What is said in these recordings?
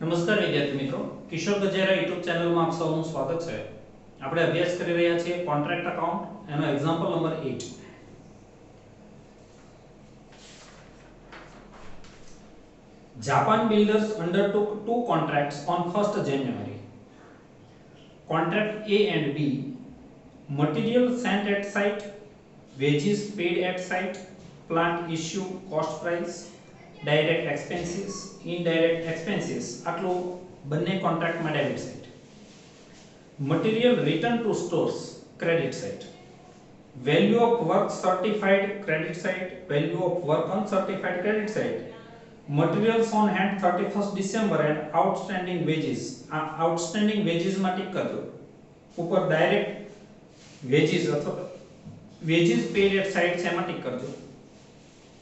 નમસ્કાર વિદ્યાર્થી મિત્રો, કિશોર ગજેરા યુટ્યુબ ચેનલમાં આપ સૌનું સ્વાગત છે. આપણે અભ્યાસ કરી રહ્યા છીએ કોન્ટ્રાક્ટ એકાઉન્ટ એનો example number 8. Japan builders undertook two contracts on 1st January. Contract A and B: material sent at site, wages paid at site, plant issue cost price, direct expenses, indirect expenses. આટલું બંને કોન્ટ્રાક્ટમાં debit side. Material return to stores credit side. Value of work certified credit side, value of work uncertified credit side. Materials on hand 31st December and outstanding wages. આ outstanding wages માં tick કરજો. ઉપર direct wages અથવા wages paid at site છે એમાં tick કરજો.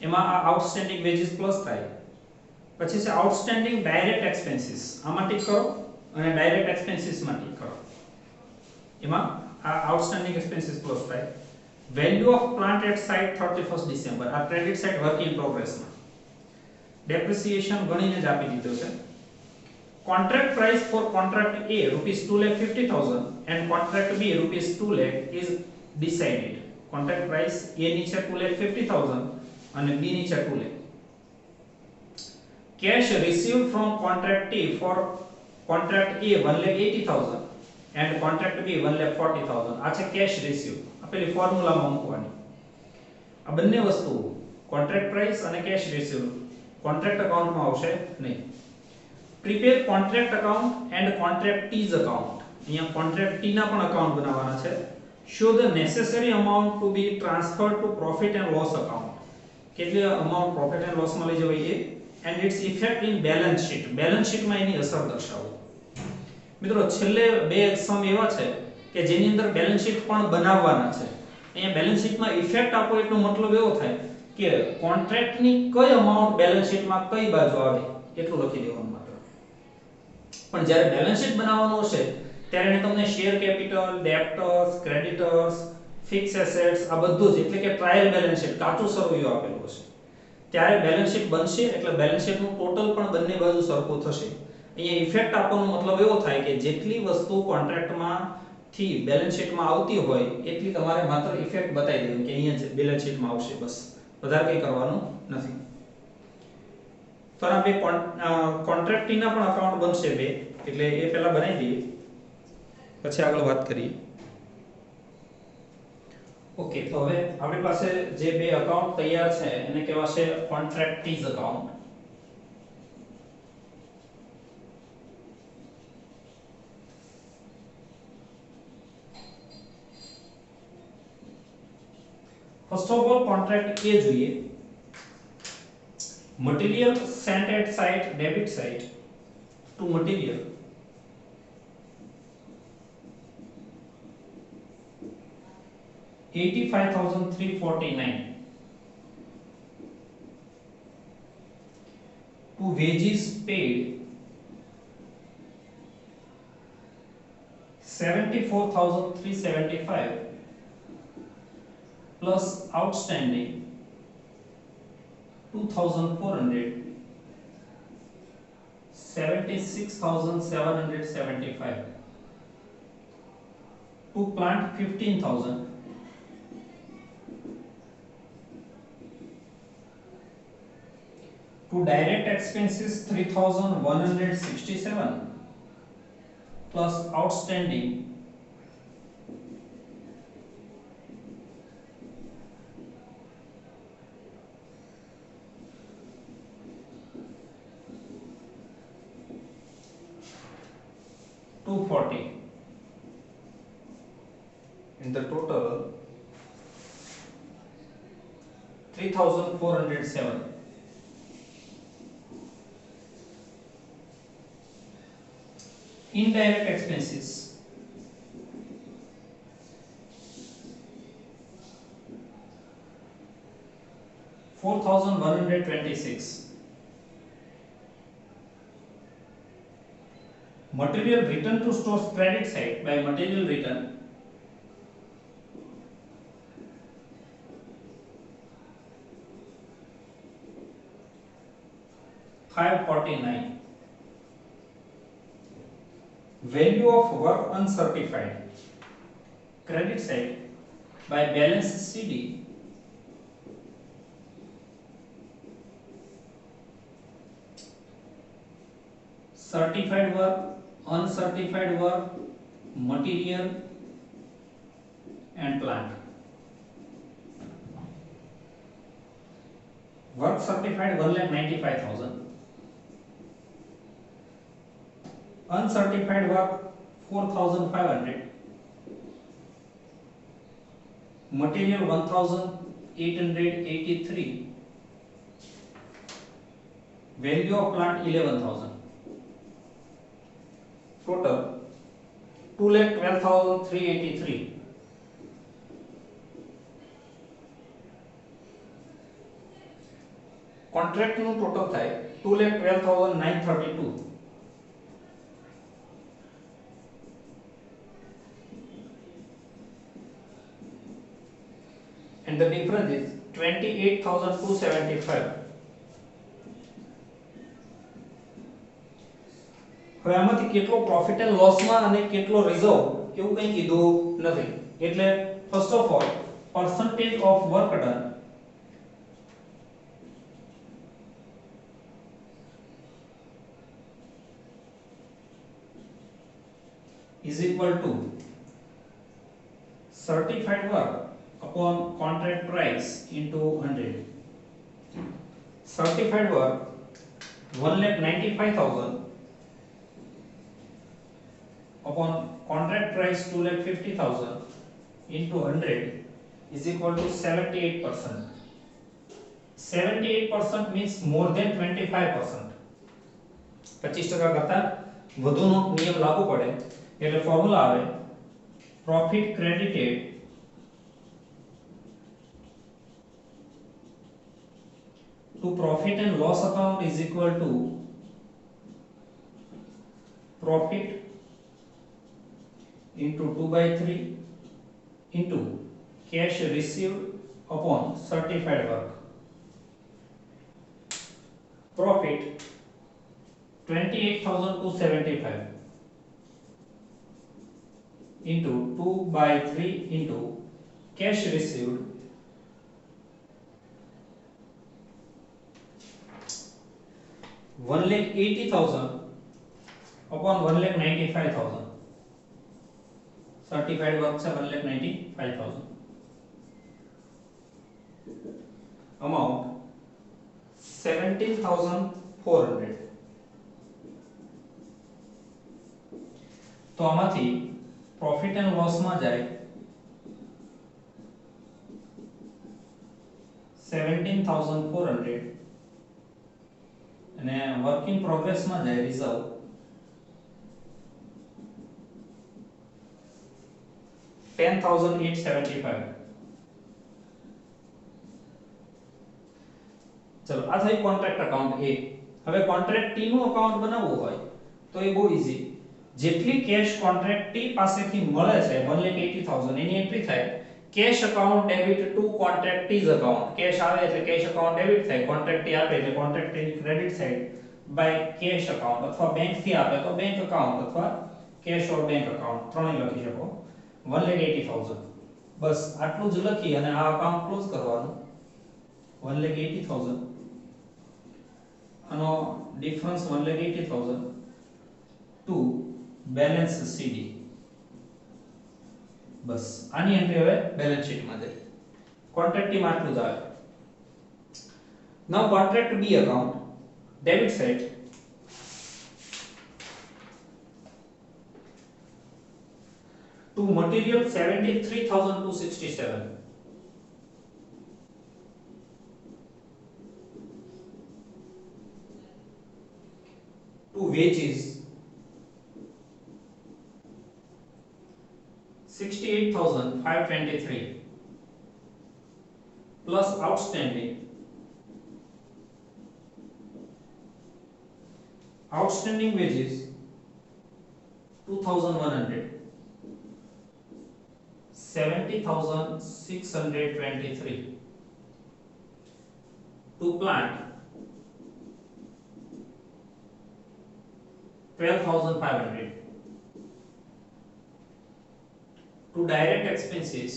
એમાં આ આઉટસ્ટેન્ડિંગ વેજીસ પ્લસ થાય. પછી છે આઉટસ્ટેન્ડિંગ ડાયરેક્ટ એક્સપેન્સીસ, આમાં ટિક કરો અને ડાયરેક્ટ એક્સપેન્સીસ માં ટિક કરો. એમાં આ આઉટસ્ટેન્ડિંગ એક્સપેન્સીસ પ્લસ થાય. Value of plant at site 31st December, આ credit side work in progress માં. ડેપ્રિસિએશન ગણીને જ આપી દીધો છે. Contract price for contract A ₹2,50,000 and contract B ₹2 lakh is decided. Contract price A ની છે 2,50,000 અને B ની છે 2 lakh. Cash received from contract T for contract A 1,80,000 and contract B 1,40,000. આ છે cash received. આ પેલી ફોર્મ્યુલામાં મૂકવાની. આ બંને વસ્તુ કોન્ટ્રાક્ટ પ્રાઇસ અને cash received કોન્ટ્રાક્ટ અકાઉન્ટમાં આવશે નહીં. Prepare contract account and contract T's account. અહીંયા કોન્ટ્રાક્ટ T ના પણ અકાઉન્ટ બનાવવાના છે. Show the necessary amount to be transferred to profit and loss account. કેટલી અમાઉન્ટ પ્રોફિટ એન્ડ લોસ માં લઈ જવાય એ and its effect in balance sheet. Balance sheet માં એની અસર દર્શાવો. મિત્રો છેલ્લે બે સમ એવા છે કે જેની અંદર બેલેન્સ શીટ પણ બનાવવાના છે. અહીંયા બેલેન્સ શીટ માં ઇફેક્ટ આપો એટલો મતલબ એવો થાય કે કોન્ટ્રાક્ટ ની કઈ અમાઉન્ટ બેલેન્સ શીટ માં કઈ બાજુ આવે એટલું લખી દેવાનું માત્ર. પણ જ્યારે બેલેન્સ શીટ બનાવવાનું હશે ત્યારે એને તમને share capital, debtors, creditors, fix assets આ બધું જ એટલે કે ટ્રાયલ બેલેન્સ શીટ કાચું સરવૈયું આપેલું હશે. ત્યારે બેલેન્સ શીટ બનશે એટલે બેલેન્સ શીટ નું ટોટલ પણ બંને બાજુ સરખું થશે. અહીંયા ઇફેક્ટ આપવાનો મતલબ એવો થાય કે જેટલી વસ્તુ કોન્ટ્રાક્ટમાં થી બેલેન્સ શીટમાં આવતી હોય એટલી તમારે માત્ર ઇફેક્ટ બતાવી દેવાની કે અહીંયા બેલેન્સ શીટમાં આવશે, બસ વધારે કંઈ કરવાનું નથી. તો આ બે કોન્ટ્રાક્ટ T ના પણ અકાઉન્ટ બનશે બે, એટલે એ પહેલા બનાવી દઈએ પછી આગળ વાત કરીએ. ઓકે, તો હવે આપણી પાસે જે બે અકાઉન્ટ તૈયાર છે એને કહેવાશે contract T's account. First of all contract A જોઈએ. Material sent at site debit side to material $85,349 to wages paid $74,375 plus outstanding $2,400 $76,775 to plant $15,000 to direct expenses $3,167 plus outstanding $240. In the total 3,407. Indirect expenses $4,126. Material return to stores credit side by material return $549. value of work uncertified, credit side by balance CD certified work, uncertified work, material and plant. Work certified 1,95,000. Uncertified work 4,500. Material 1,883. Value of plant 11,000. Total 2,12,383. Contract નું total થાય 2,12,932. And the difference is 28,275. હવે આમાંથી કેટલો profit and loss માં અને કેટલો reserve એવું કંઈ કીધું નથી. એટલે first of all percentage of work done is equal to certified work upon contract price into 100. Certified work 1,95,000 upon contract price 2,50,000 into 100 is equal to 78%. 78% means more than 25%. 25% કરતા વધુનો નિયમ લાગુ પડે એટલે ફોર્મ્યુલા આવે profit credited to profit and loss account is equal to profit into 2/3 into cash received upon certified work. Profit 28,275 into 2/3 into cash received 1,80,000 upon 1,95,000. Certified work से 1,95,000. Amount 17,400. तो આમાંથી profit and loss માં જાય 17,400 અને work in progress માં જાય reserve 10,875. ચલો આ થઈ કોન્ટ્રાક્ટ અકાઉન્ટ A. હવે કોન્ટ્રાક્ટ T નું અકાઉન્ટ બનાવવું હોય તો એ બહુ ઈઝી. જેટલી કેશ કોન્ટ્રાક્ટ T પાસેથી મળે છે 1,80,000 એની એન્ટ્રી થાય cash account debit to contract T's account. Cash આવે એટલે કેશ અકાઉન્ટ ડેબિટ થાય, કોન્ટ્રાક્ટ T આપે એટલે કોન્ટ્રાક્ટ T ની credit side by cash account અથવા બેંક થી આપે તો બેંક અકાઉન્ટ અથવા કેશ ઓર બેંક અકાઉન્ટ ત્રણેય લખી શકો. 1,80,000 બસ આટલું જ લખી અને આ અકાઉન્ટ ક્લોઝ કરવાનું. 1,80,000 આનો ડિફરન્સ 1,80,000 ટુ બેલેન્સ CD. બસ આની એન્ટ્રી હવે બેલેન્સ શીટ માં જાય. કોન્ટ્રાક્ટ ટી માં આટલું જ આવે. Now contract B account debit side to material 73,267 to wages 68,523 plus outstanding wages 2,100 70,623 to plant 12,500 to direct expenses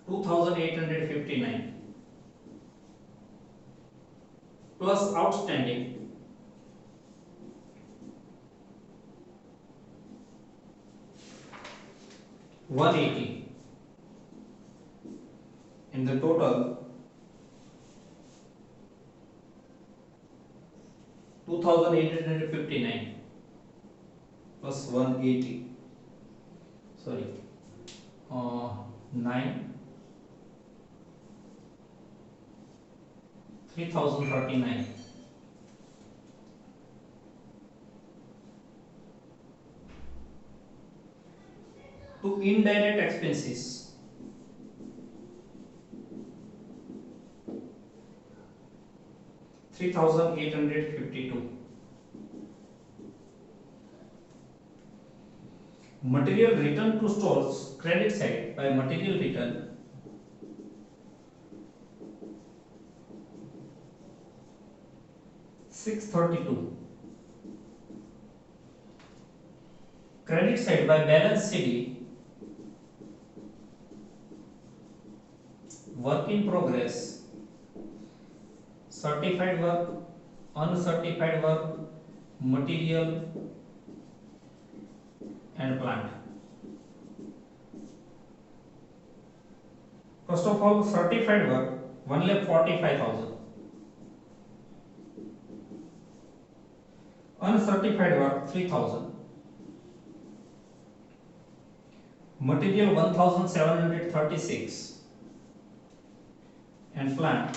$2,859 plus outstanding $180, and the total $2,859 plus 180, sorry, 3,039. To indirect expenses $3,852. Material return to stores credit side by material return $632. Credit side by balance CD work in progress, certified work, uncertified work, material and plant. First of all, certified work 1,45,000, uncertified work 3,000, material 1,736, and plant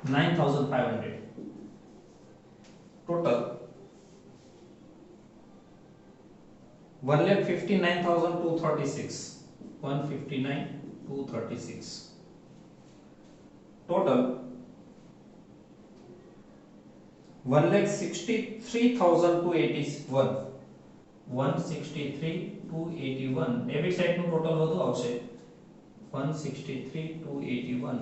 9,500. Total 1,59,236. 159,236. Total 1,63,281. 163,281. Debit side નું total વધુ આવશે 163,281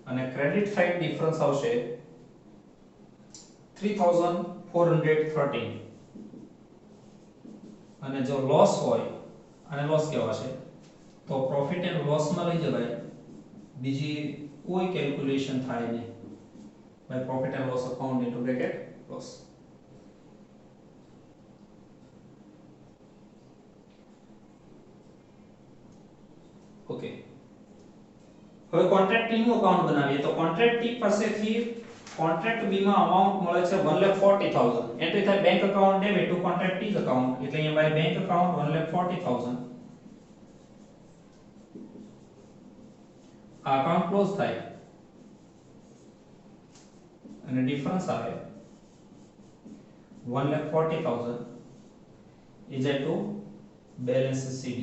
અને credit side difference આવશે 3,413. અને જો loss હોય આને loss કહેવાશે તો પ્રોફિટ એન્ડ લોસ માં લઈ જવાય, બીજી કોઈ કેલ્ક્યુલેશન થાય નહીં. by profit and loss account into bracket loss. Okay, હવે કોન્ટ્રાક્ટ ટી નું અકાઉન્ટ બનાવીએ તો કોન્ટ્રાક્ટ ટી પાસેથી કોન્ટ્રાક્ટ બી માં અમાઉન્ટ મળે છે 1,40,000. એન્ટ્રી થાય bank account debit to contract tease account, એટલે અહીંયા બાય બેંક અકાઉન્ટ 1,40,000 આ અકાઉન્ટ ક્લોઝ થાય અને ડિફરન્સ આવે 1,40,000 is equal to balance CD.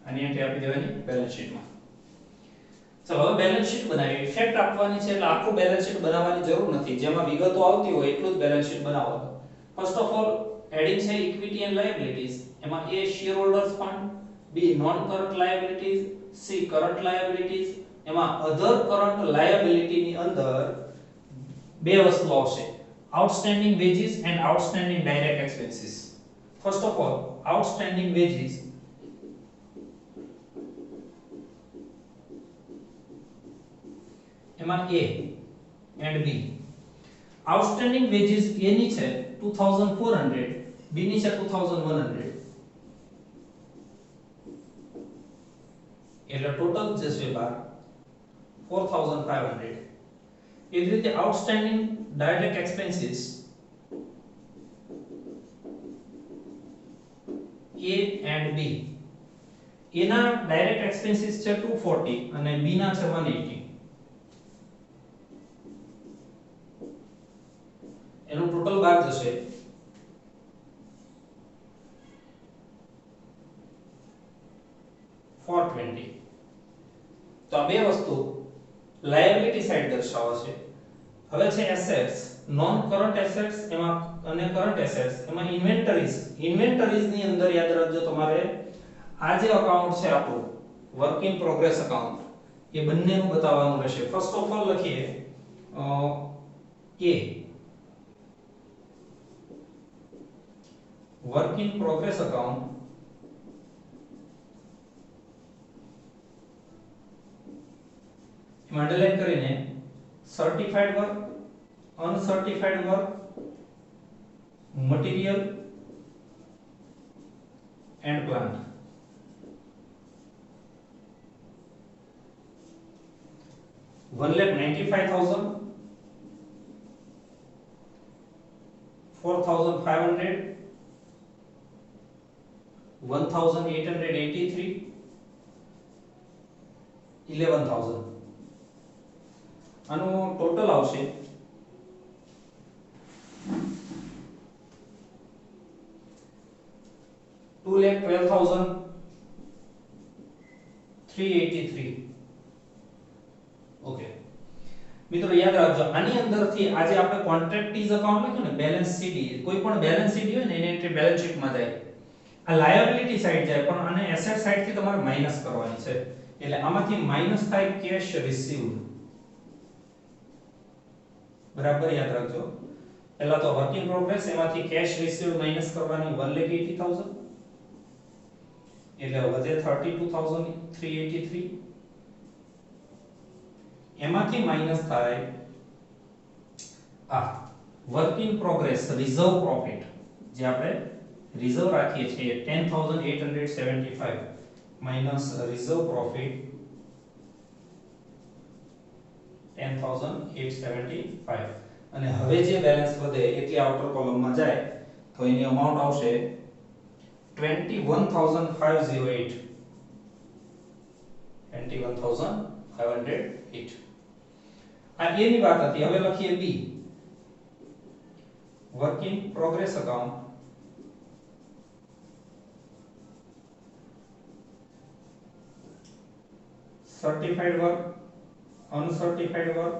આની એન્ટ્રી આપી દેવાની બેલેન્સ શીટમાં. ચલો હવે બેલેન્સ શીટ બનાવીએ. ઇફેક્ટ આપવાની છે એટલે આખું બેલેન્સ શીટ બનાવવાની જરૂર નથી, જેમાં વિગતો આવતી હોય એટલું જ બેલેન્સ શીટ બનાવવાનું. ફર્સ્ટ ઓફ ઓલ હેડિંગ છે ઇક્વિટી એન્ડ લાયબિલિટીઝ. એમાં A share holders fund, B non current liabilities, C current liabilities. એમાં અધર કરન્ટ લાયબિલિટી ની અંદર બે વસ્તુ આવશે, outstanding veggies and outstanding direct expenses. First of all outstanding veggies, એમાં A and B. Outstanding veggies A ની છે 2400, B ની છે 2100, એટલે ટોટલ જશે બાર 4500. એ જ રીતે outstanding direct expenses A and B. A ના ડાયરેક્ટ એક્સપેન્સીસ છે 240 અને B ના છે 180. એનું ટોટલ બાર જશે 420. તો આ બે વસ્તુ લાયબિલિટી સાઈડ દર્શાવે છે. હવે છે એસેટ્સ, નોન કરન્ટ એસેટ્સ એમાં અને કરન્ટ એસેટ્સ. એમાં ઇન્વેન્ટરીઝ ની અંદર યાદ રાખજો તમારે આ જે અકાઉન્ટ છે આપણું વર્ક ઇન પ્રોગ્રેસ અકાઉન્ટ, એ બંનેનું બતાવવાનું રહેશે. ફર્સ્ટ ઓફ ઓલ લખીએ A work in progress account એમાં અંડરલાઈન કરીને certified work, uncertified work, material and plant. 1,95,000, 4,500, 1,883, 11,000. આનું ટોટલ આવશે 2,12,383. ઓકે મિત્રો યાદ રાખજો, આની અંદરથી આજે આપણે કોન્ટ્રાક્ટીઝ અકાઉન્ટ લખ્યું ને, બેલેન્સ સીડી, કોઈ પણ બેલેન્સ સીડી હોય ને એની એન્ટ્રી બેલેન્સ શીટમાં જાય. આ લાયબિલિટી સાઈડ જાય, પણ આને એસેટ સાઈડ થી તમારે માઈનસ કરવાની છે. એટલે આમાંથી માઈનસ થાય કેશ રિસીવ્ડ. બરાબર યાદ રાખજો. પહેલા તો વર્ક ઇન પ્રોગ્રેસ, એમાંથી કેશ રિસીવ્ડ માઈનસ કરવાની 1,80,000 એટલે વધે 32,383. એમાંથી માઈનસ થાય આ work in progress reserve profit, જે આપણે રિઝર્વ રાખીએ છીએ 10,875 માઈનસ રિઝર્વ પ્રોફિટ 10,875. અને હવે જે બેલેન્સ વધે એટલી આઉટર કોલમમાં જાય તો એની અમાઉન્ટ આવશે 21,508. 21,508. આ એની વાત હતી. હવે લખીએ B, work in progress account certified work, uncertified work,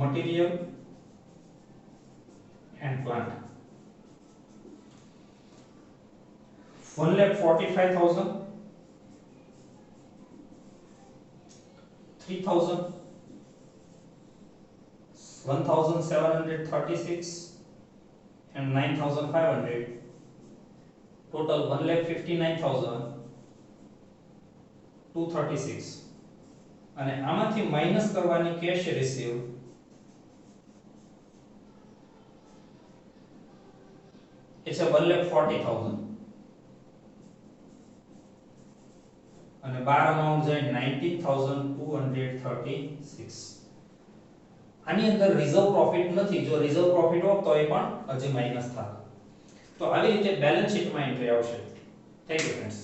material and plant. 1,45,000, 3,000, 1,736 and 9,500. Total 1,59,236. અને આમાંથી માઈનસ કરવાની કેશ રિસીવ એ છે 1,40,000 અને 12 અમાઉન્ટ જાય 19,236. આની અંદર રિઝર્વ પ્રોફિટ નથી. જો રિઝર્વ પ્રોફિટ હોત તો એ પણ હજી માઈનસ થાત. તો આવી રીતે બેલેન્સ શીટમાં એન્ટ્રી આવશે. Thank you friends.